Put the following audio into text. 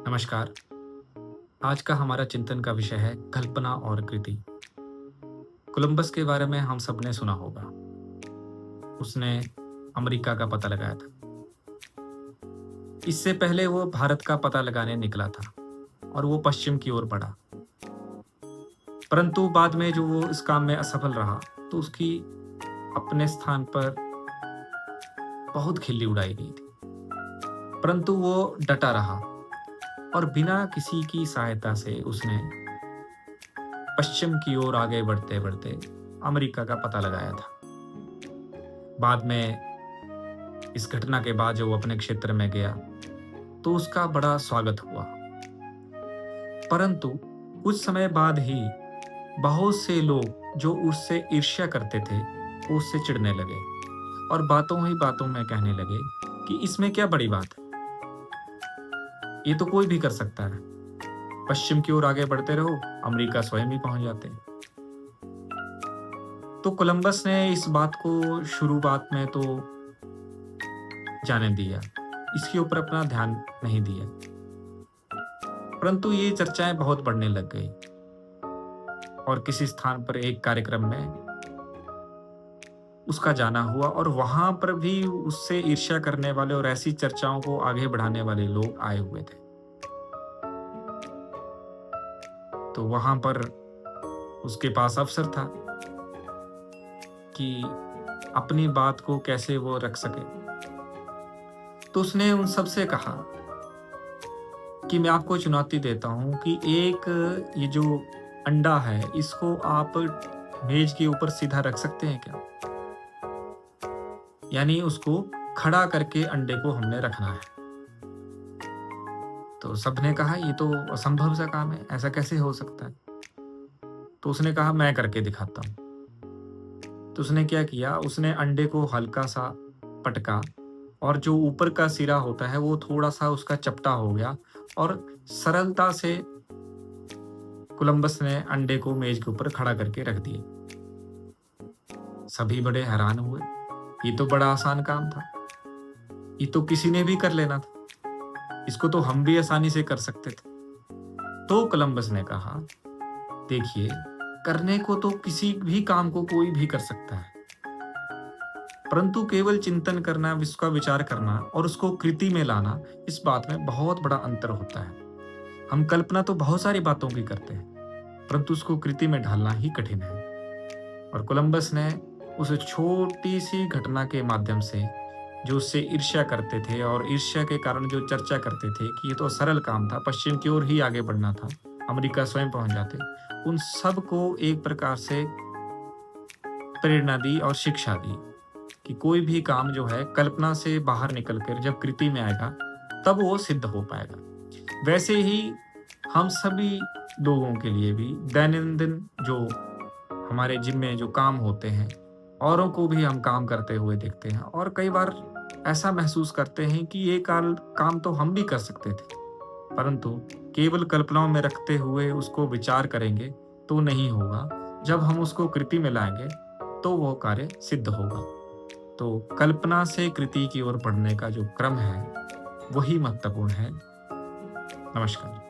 नमस्कार। आज का हमारा चिंतन का विषय है कल्पना और कृति। कोलंबस के बारे में हम सबने सुना होगा। उसने अमेरिका का पता लगाया था। इससे पहले वो भारत का पता लगाने निकला था और वो पश्चिम की ओर बढ़ा। परंतु बाद में जो वो इस काम में असफल रहा, तो उसकी अपने स्थान पर बहुत खिल्ली उड़ाई गई थी। परंतु वो डटा रहा और बिना किसी की सहायता से उसने पश्चिम की ओर आगे बढ़ते बढ़ते अमेरिका का पता लगाया था। बाद में इस घटना के बाद जब वो अपने क्षेत्र में गया, तो उसका बड़ा स्वागत हुआ। परंतु कुछ समय बाद ही बहुत से लोग जो उससे ईर्ष्या करते थे, वो उससे चिढ़ने लगे और बातों ही बातों में कहने लगे कि इसमें क्या बड़ी बात है, ये तो कोई भी कर सकता है। पश्चिम की ओर आगे बढ़ते रहो, अमेरिका स्वयं ही पहुंच जाते हैं। तो कोलंबस ने इस बात को शुरुआत में तो जाने दिया, इसके ऊपर अपना ध्यान नहीं दिया। परंतु ये चर्चाएं बहुत बढ़ने लग गई और किसी स्थान पर एक कार्यक्रम में उसका जाना हुआ और वहां पर भी उससे ईर्ष्या करने वाले और ऐसी चर्चाओं को आगे बढ़ाने वाले लोग आए हुए थे। तो वहां पर उसके पास अवसर था कि अपनी बात को कैसे वो रख सके। तो उसने उन सब से कहा कि मैं आपको चुनौती देता हूं कि एक ये जो अंडा है, इसको आप मेज के ऊपर सीधा रख सकते हैं क्या? यानी उसको खड़ा करके अंडे को हमने रखना है। तो सबने कहा ये तो असंभव सा काम है, ऐसा कैसे हो सकता है? तो उसने कहा मैं करके दिखाता हूँ। तो उसने क्या किया, उसने अंडे को हल्का सा पटका और जो ऊपर का सिरा होता है वो थोड़ा सा उसका चपटा हो गया और सरलता से कोलंबस ने अंडे को मेज के ऊपर खड़ा करके रख दिया। सभी बड़े हैरान हुए, ये तो बड़ा आसान काम था, ये तो किसी ने भी कर लेना था, इसको तो हम भी आसानी से कर सकते थे। तो कोलंबस ने कहा, देखिए, करने को तो किसी भी काम को कोई भी कर सकता है, परंतु केवल चिंतन करना, उसका विचार करना और उसको कृति में लाना, इस बात में बहुत बड़ा अंतर होता है। हम कल्पना तो बहुत सारी बातों की करते हैं, परंतु उसको कृति में ढालना ही कठिन है। और कोलंबस ने उस छोटी सी घटना के माध्यम से जो उससे ईर्ष्या करते थे और ईर्ष्या के कारण जो चर्चा करते थे कि ये तो सरल काम था, पश्चिम की ओर ही आगे बढ़ना था, अमेरिका स्वयं पहुंच जाते, उन सब को एक प्रकार से प्रेरणा दी और शिक्षा दी कि कोई भी काम जो है कल्पना से बाहर निकलकर जब कृति में आएगा, तब वो सिद्ध हो पाएगा। वैसे ही हम सभी लोगों के लिए भी दैनंदिन जो हमारे जिम में जो काम होते हैं, औरों को भी हम काम करते हुए देखते हैं और कई बार ऐसा महसूस करते हैं कि ये काम तो हम भी कर सकते थे, परंतु केवल कल्पनाओं में रखते हुए उसको विचार करेंगे तो नहीं होगा। जब हम उसको कृति में लाएंगे तो वो कार्य सिद्ध होगा। तो कल्पना से कृति की ओर बढ़ने का जो क्रम है, वही महत्वपूर्ण है। नमस्कार।